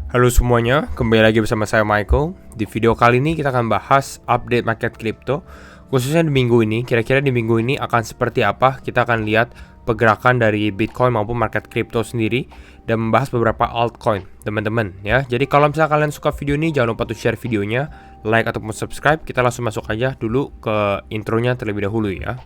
Halo semuanya, kembali lagi bersama saya Michael. Di video kali ini kita akan bahas update market kripto, khususnya di minggu ini. Kira-kira di minggu ini akan seperti apa? Kita akan lihat pergerakan dari Bitcoin maupun market kripto sendiri dan membahas beberapa altcoin, teman-teman ya. Jadi kalau misalnya kalian suka video ini, jangan lupa untuk share videonya, like ataupun subscribe. Kita langsung masuk aja dulu ke intronya terlebih dahulu ya.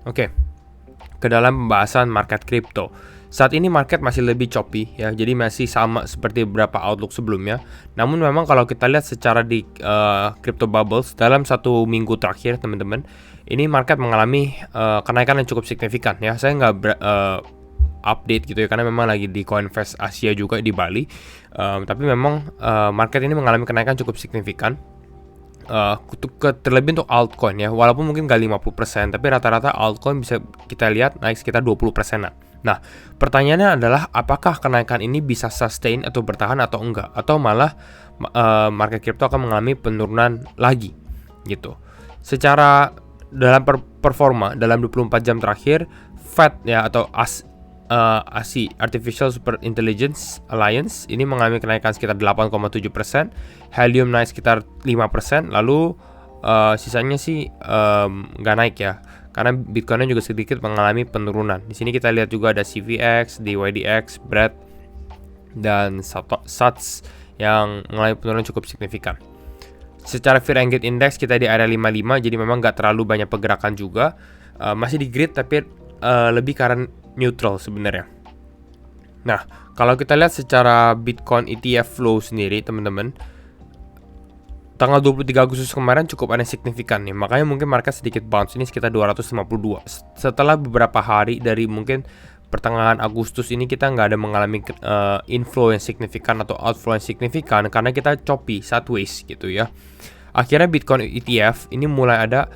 Oke, ke dalam pembahasan market kripto. Saat ini market masih lebih choppy ya, jadi masih sama seperti beberapa outlook sebelumnya. Namun memang kalau kita lihat secara di crypto bubbles dalam satu minggu terakhir, teman-teman, ini market mengalami kenaikan yang cukup signifikan ya. Saya nggak update gitu ya, karena memang lagi di Coinvest Asia juga di Bali. Tapi memang market ini mengalami kenaikan cukup signifikan. Terlebih untuk altcoin ya, walaupun mungkin gak 50%, tapi rata-rata altcoin bisa kita lihat naik sekitar 20%-an. Nah, pertanyaannya adalah apakah kenaikan ini bisa sustain atau bertahan atau enggak, atau malah market crypto akan mengalami penurunan lagi gitu. Secara dalam performa dalam 24 jam terakhir, Fed ya atau ASI Artificial Super Intelligence Alliance ini mengalami kenaikan sekitar 8,7%, Helium naik sekitar 5%, lalu sisanya sih nggak naik ya, karena Bitcoinnya juga sedikit mengalami penurunan. Di sini kita lihat juga ada CVX, DYDX, BRED, dan SATS yang mengalami penurunan cukup signifikan. Secara Fear and Greed Index kita di area 55, jadi memang nggak terlalu banyak pergerakan juga, masih di grid tapi lebih karena neutral sebenarnya. Nah, kalau kita lihat secara Bitcoin ETF flow sendiri, teman-teman, tanggal 23 Agustus kemarin cukup aneh signifikan nih. Makanya mungkin market sedikit bounce, ini sekitar 252. Setelah beberapa hari dari mungkin pertengahan Agustus ini kita nggak ada mengalami inflow yang signifikan atau outflow yang signifikan, karena kita choppy sideways gitu ya. Akhirnya Bitcoin ETF ini mulai ada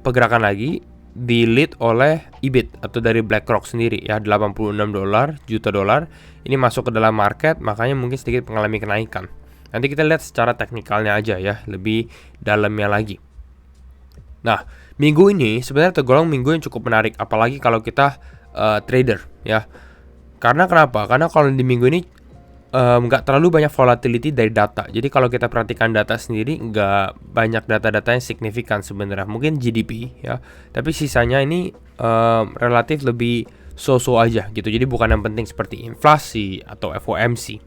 pergerakan lagi, di lead oleh EBIT atau dari BlackRock sendiri ya, $86 juta ini masuk ke dalam market, makanya mungkin sedikit mengalami kenaikan. Nanti kita lihat secara teknikalnya aja ya, lebih dalamnya lagi. Nah, minggu ini sebenarnya tergolong minggu yang cukup menarik, apalagi kalau kita trader ya. Karena kenapa? Karena kalau di minggu ini nggak terlalu banyak volatility dari data. Jadi kalau kita perhatikan data sendiri, nggak banyak data-data yang signifikan sebenarnya. Mungkin GDP ya, tapi sisanya ini relatif lebih so-so aja gitu. Jadi bukan yang penting seperti inflasi atau FOMC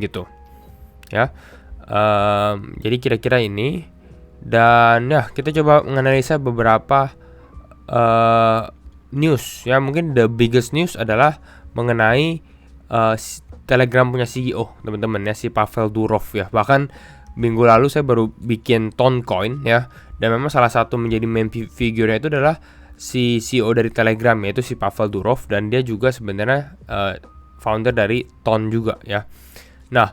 gitu ya. Jadi kira-kira ini, dan ya kita coba menganalisa beberapa news ya. Mungkin the biggest news adalah mengenai Telegram punya CEO, teman-teman ya, si Pavel Durov ya. Bahkan minggu lalu saya baru bikin Toncoin ya, dan memang salah satu menjadi main figure-nya itu adalah si CEO dari Telegram, yaitu si Pavel Durov, dan dia juga sebenarnya founder dari Ton juga ya. Nah,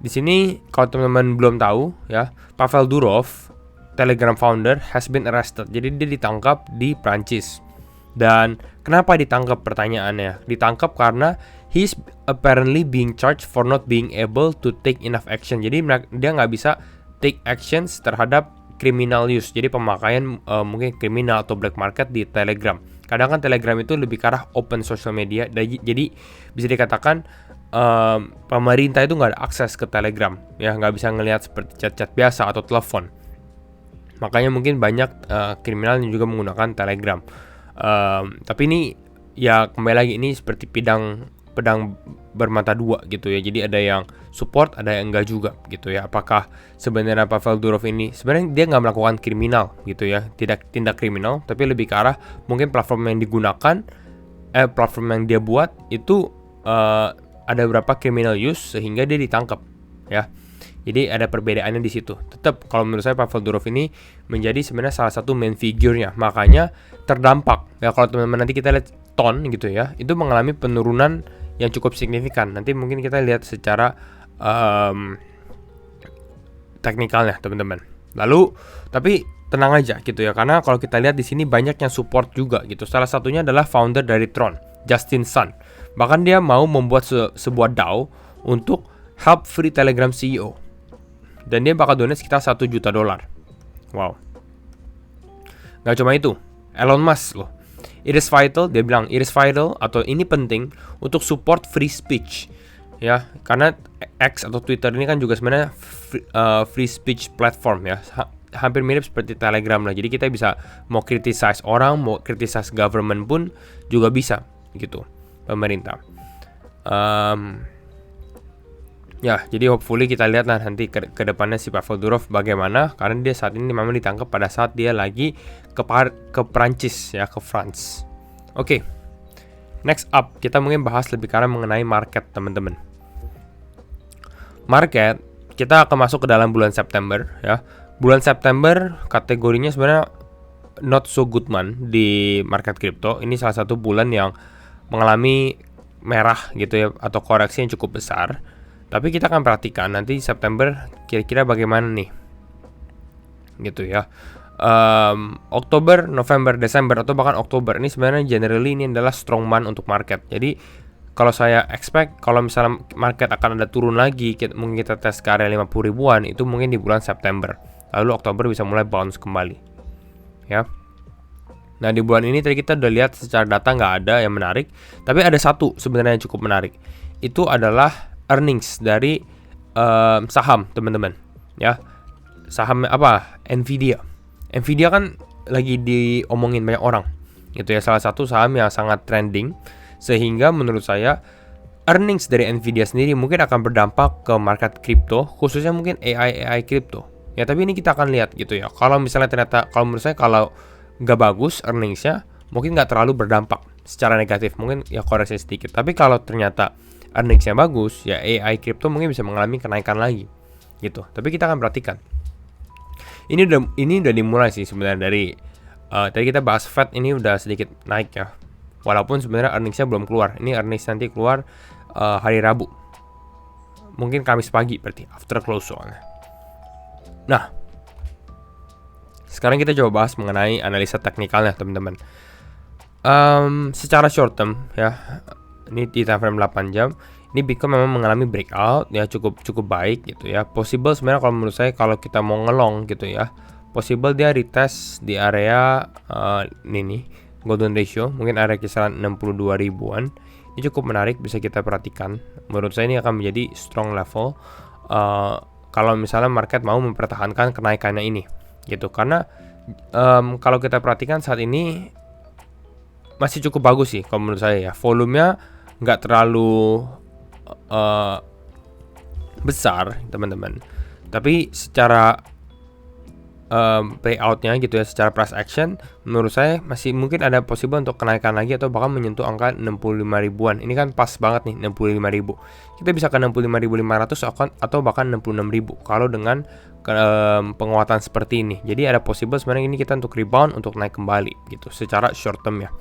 di sini kalau teman-teman belum tahu ya, Pavel Durov, Telegram founder, has been arrested. Jadi dia ditangkap di Prancis. Dan kenapa ditangkap, pertanyaannya? Ditangkap karena he's apparently being charged for not being able to take enough action. Jadi dia nggak bisa take actions terhadap criminal use. Jadi pemakaian mungkin kriminal atau black market di Telegram. Kadang kan Telegram itu lebih ke arah open social media. Jadi bisa dikatakan pemerintah itu nggak ada akses ke Telegram. Ya, nggak bisa ngelihat seperti chat-chat biasa atau telepon. Makanya mungkin banyak kriminal yang juga menggunakan Telegram. Tapi ini ya kembali lagi, ini seperti pedang bermata dua gitu ya. Jadi ada yang support, ada yang enggak juga gitu ya. Apakah sebenarnya Pavel Durov ini sebenarnya dia nggak melakukan kriminal gitu ya, tidak tindak kriminal, tapi lebih ke arah mungkin platform yang digunakan, platform yang dia buat itu ada beberapa criminal use sehingga dia ditangkap ya. Jadi ada perbedaannya di situ. Tetap kalau menurut saya Pavel Durov ini menjadi sebenarnya salah satu main figure-nya. Makanya terdampak. Ya kalau teman-teman nanti kita lihat Ton gitu ya, itu mengalami penurunan yang cukup signifikan. Nanti mungkin kita lihat secara teknikalnya, teman-teman. Lalu tapi tenang aja gitu ya, karena kalau kita lihat di sini banyak yang support juga gitu. Salah satunya adalah founder dari Tron, Justin Sun. Bahkan dia mau membuat sebuah DAO untuk help free Telegram CEO. Dan dia bakal donate sekitar $1 juta Wow. Nggak cuma itu, Elon Musk loh. It is vital, dia bilang it is vital atau ini penting untuk support free speech. Ya, karena X atau Twitter ini kan juga sebenarnya free speech platform ya. Hampir mirip seperti Telegram lah. Jadi kita bisa mau criticize orang, mau criticize government pun juga bisa gitu. Pemerintah. Ya, jadi hopefully kita lihat lah nanti ke depannya si Pavel Durov bagaimana, karena dia saat ini memang ditangkap pada saat dia lagi ke Prancis ya, ke France. Oke. Next up, kita mungkin bahas lebih karena mengenai market, teman-teman. Market, kita akan masuk ke dalam bulan September ya. Bulan September kategorinya sebenarnya not so good month di market crypto. Ini salah satu bulan yang mengalami merah gitu ya, atau koreksi yang cukup besar. Tapi kita akan perhatikan nanti September kira-kira bagaimana nih, gitu ya. Oktober, November, Desember atau bahkan Oktober ini sebenarnya generally ini adalah strong month untuk market. Jadi kalau saya expect kalau misalnya market akan ada turun lagi, mungkin kita tes ke area 50 ribuan itu mungkin di bulan September. Lalu Oktober bisa mulai bounce kembali, ya. Nah di bulan ini tadi kita udah lihat secara data nggak ada yang menarik, tapi ada satu sebenarnya yang cukup menarik. Itu adalah earnings dari saham, teman-teman, ya. Saham apa? Nvidia kan lagi diomongin banyak orang, gitu ya. Salah satu saham yang sangat trending, sehingga menurut saya earnings dari Nvidia sendiri mungkin akan berdampak ke market crypto, khususnya mungkin AI crypto. Ya tapi ini kita akan lihat gitu ya. Kalau misalnya ternyata, kalau menurut saya kalau nggak bagus earningsnya, mungkin nggak terlalu berdampak secara negatif, mungkin ya koreksi sedikit. Tapi kalau ternyata earningsnya bagus, ya AI crypto mungkin bisa mengalami kenaikan lagi, gitu. Tapi kita akan perhatikan. Ini udah dimulai sih sebenarnya dari tadi kita bahas Fed ini udah sedikit naik ya. Walaupun sebenarnya earningsnya belum keluar. Ini earnings nanti keluar hari Rabu. Mungkin Kamis pagi berarti after close soalnya. Nah, sekarang kita coba bahas mengenai analisa teknikalnya, teman-teman. Secara short term ya. Ini di time frame 8 jam. Ini Bitcoin memang mengalami breakout ya, cukup baik gitu ya. Possible sebenarnya kalau menurut saya kalau kita mau ngelong gitu ya, possible dia retest di area ini nih, golden ratio, mungkin area kisaran 62 ribuan. Ini cukup menarik, bisa kita perhatikan. Menurut saya ini akan menjadi strong level kalau misalnya market mau mempertahankan kenaikannya ini gitu. Karena kalau kita perhatikan saat ini masih cukup bagus sih kalau menurut saya ya. Volumenya nggak terlalu besar, teman-teman. Tapi secara payoutnya gitu ya, secara price action menurut saya masih mungkin ada possible untuk kenaikan lagi atau bahkan menyentuh angka 65 ribuan. Ini kan pas banget nih 65 ribu. Kita bisa ke 65.500 atau bahkan 66 ribu kalau dengan penguatan seperti ini. Jadi ada possible sebenarnya ini kita untuk rebound, untuk naik kembali gitu secara short term ya.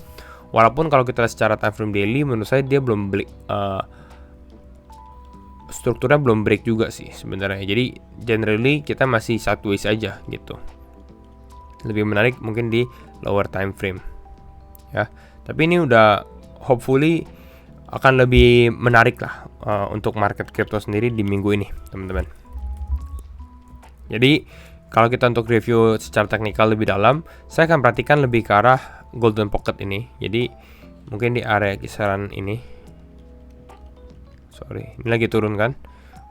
Walaupun kalau kita lihat secara time frame daily menurut saya dia belum strukturnya belum break juga sih sebenarnya. Jadi generally kita masih sideways aja gitu. Lebih menarik mungkin di lower time frame ya. Tapi ini udah hopefully akan lebih menarik lah untuk market crypto sendiri di minggu ini, teman-teman. Jadi kalau kita untuk review secara teknikal lebih dalam, saya akan perhatikan lebih ke arah golden pocket ini. Jadi mungkin di area kisaran ini. Sorry, ini lagi turun kan?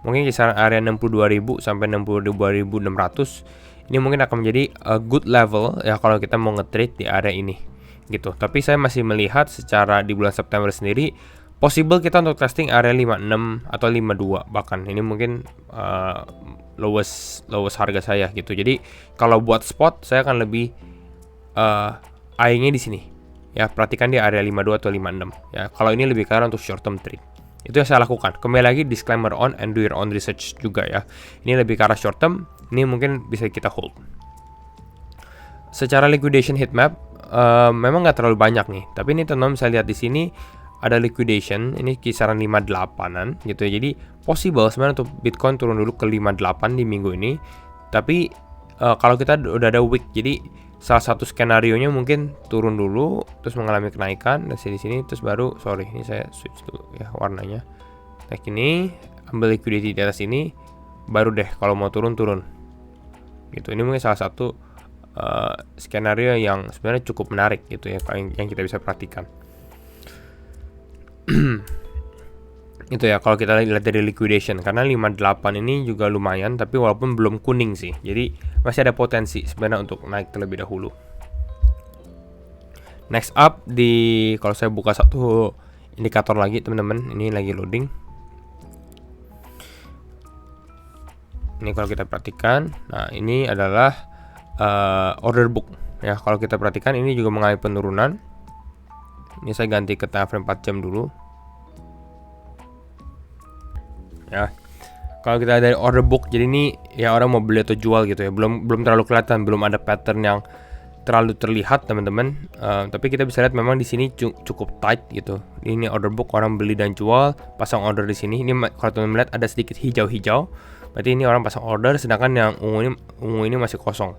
Mungkin kisaran area 62.000 sampai 62.600. Ini mungkin akan menjadi a good level ya kalau kita mau nge-trade di area ini gitu. Tapi saya masih melihat secara di bulan September sendiri possible kita untuk testing area 56 atau 52 bahkan. Ini mungkin lowest harga saya gitu. Jadi kalau buat spot saya akan lebih eyeing-nya di sini. Ya, perhatikan di area 52 atau 56 ya. Kalau ini lebih ke arah untuk short term trade. Itu yang saya lakukan. Kembali lagi disclaimer on and do your own research juga ya. Ini lebih ke arah short term. Ini mungkin bisa kita hold. Secara liquidation heat map memang nggak terlalu banyak nih. Tapi ini teman-teman bisa lihat di sini ada liquidation. Ini kisaran 58-an gitu ya. Jadi possible sebenarnya untuk Bitcoin turun dulu ke 58 di minggu ini. Tapi kalau kita udah ada wick, jadi salah satu skenario-nya mungkin turun dulu terus mengalami kenaikan dari sini terus baru ini saya switch dulu ya warnanya. Naik ini, ambil liquidity di atas ini, baru deh kalau mau turun gitu. Ini mungkin salah satu skenario yang sebenarnya cukup menarik gitu ya, yang kita bisa perhatikan. Itu ya kalau kita lihat dari liquidation, karena 58 ini juga lumayan, tapi walaupun belum kuning sih, jadi masih ada potensi sebenarnya untuk naik terlebih dahulu. Next up, kalau saya buka satu indikator lagi teman-teman, ini lagi loading. Ini kalau kita perhatikan, nah ini adalah order book ya. Kalau kita perhatikan ini juga mengalami penurunan. Ini saya ganti ke time frame 4 jam dulu. Ya, kalau kita dari order book, jadi ini ya orang mau beli atau jual gitu ya, belum terlalu kelihatan, belum ada pattern yang terlalu terlihat teman-teman. Tapi kita bisa lihat memang di sini cukup tight gitu. Ini order book, orang beli dan jual, pasang order di sini. Ini kalau teman-teman lihat ada sedikit hijau-hijau, berarti ini orang pasang order, sedangkan yang ungu ini masih kosong.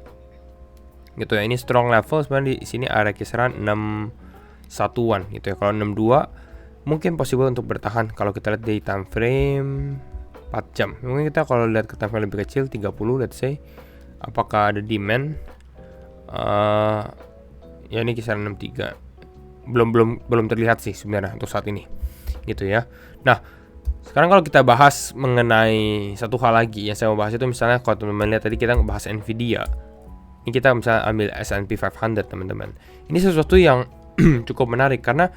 Gitu ya. Ini strong level sebenarnya di sini area kisaran 61-an gitu ya. Kalau 62 mungkin possible untuk bertahan kalau kita lihat di time frame 4 jam. Mungkin kita kalau lihat ke time frame lebih kecil 30 let's say, apakah ada demand? Ya ini kisaran 63. Belum terlihat sih sebenarnya untuk saat ini. Gitu ya. Nah, sekarang kalau kita bahas mengenai satu hal lagi yang saya mau bahas, itu misalnya kalau teman-teman lihat tadi kita ngebahas Nvidia. Ini kita misalnya ambil S&P 500 teman-teman. Ini sesuatu yang cukup menarik karena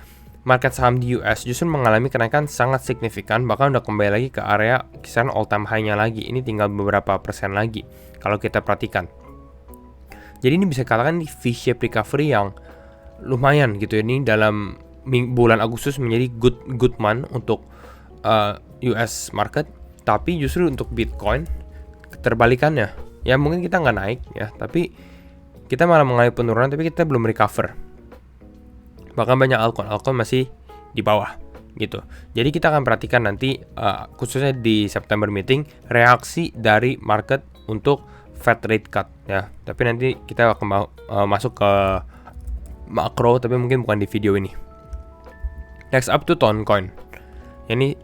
market saham di US justru mengalami kenaikan sangat signifikan, bahkan udah kembali lagi ke area kisaran all time high-nya lagi. Ini tinggal beberapa persen lagi kalau kita perhatikan. Jadi ini bisa dikatakan di V-shape recovery yang lumayan gitu ya. Ini dalam bulan Agustus menjadi good month untuk US market, tapi justru untuk Bitcoin terbalikannya. Ya mungkin kita nggak naik ya, tapi kita malah mengalami penurunan, tapi kita belum recover. Bahkan banyak altcoin masih di bawah gitu. Jadi kita akan perhatikan nanti khususnya di September meeting reaksi dari market untuk Fed rate cut ya. Tapi nanti kita akan masuk ke makro, tapi mungkin bukan di video ini. Next up to Toncoin. Ini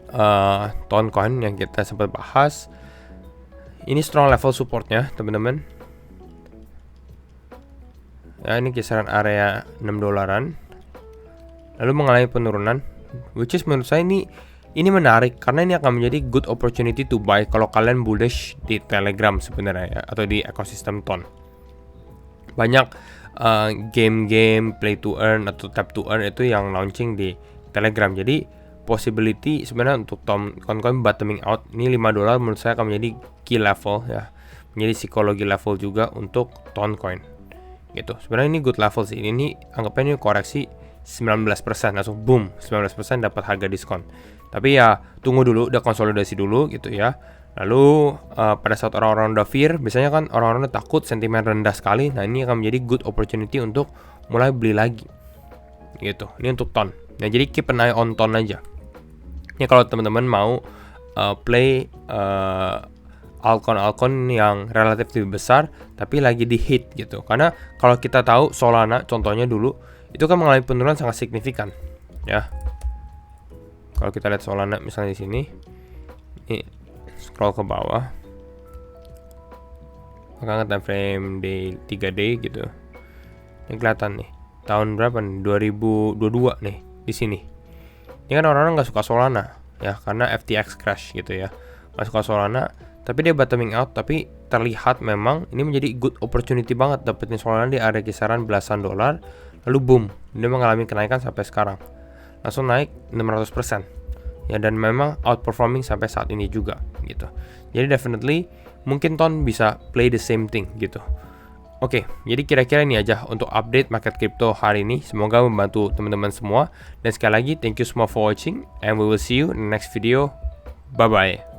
Toncoin yang kita sempat bahas. Ini strong level supportnya teman-teman. Ya ini kisaran area 6 dolaran. Lalu mengalami penurunan, which is menurut saya ini menarik karena ini akan menjadi good opportunity to buy kalau kalian bullish di Telegram sebenarnya ya, atau di ekosistem Ton. Banyak game-game play to earn atau tap to earn itu yang launching di Telegram. Jadi possibility sebenarnya untuk Toncoin bottoming out ini 5 dolar menurut saya akan menjadi key level ya, menjadi psikologi level juga untuk Toncoin gitu. Sebenarnya ini good level sih. Ini anggapnya ini koreksi 19%, langsung boom 19% dapat harga diskon. Tapi ya tunggu dulu, udah konsolidasi dulu gitu ya. Lalu pada saat orang-orang udah fear, biasanya kan orang-orang udah takut, sentimen rendah sekali. Nah ini akan menjadi good opportunity untuk mulai beli lagi gitu. Ini untuk Ton. Nah jadi keep an eye on Ton aja. Ini kalau teman-teman mau play altcoin yang relatif lebih besar tapi lagi di hit gitu. Karena kalau kita tahu Solana contohnya dulu itu kan mengalami penurunan sangat signifikan ya. Kalau kita lihat Solana misalnya di sini, ini scroll ke bawah, maka time frame day 3D gitu. Ini kelihatan nih tahun berapa nih, 2022 nih di sini. Ini kan orang-orang nggak suka Solana ya karena FTX crash gitu ya, nggak suka Solana. Tapi dia bottoming out, tapi terlihat memang ini menjadi good opportunity banget dapetin Solana di area kisaran belasan dolar. Lalu boom, dia mengalami kenaikan sampai sekarang. Langsung naik 600% ya, dan memang outperforming sampai saat ini juga gitu. Jadi definitely mungkin Ton bisa play the same thing gitu. Oke, jadi kira-kira ini aja untuk update market crypto hari ini. Semoga membantu teman-teman semua. Dan sekali lagi thank you semua for watching, and we will see you in the next video. Bye bye.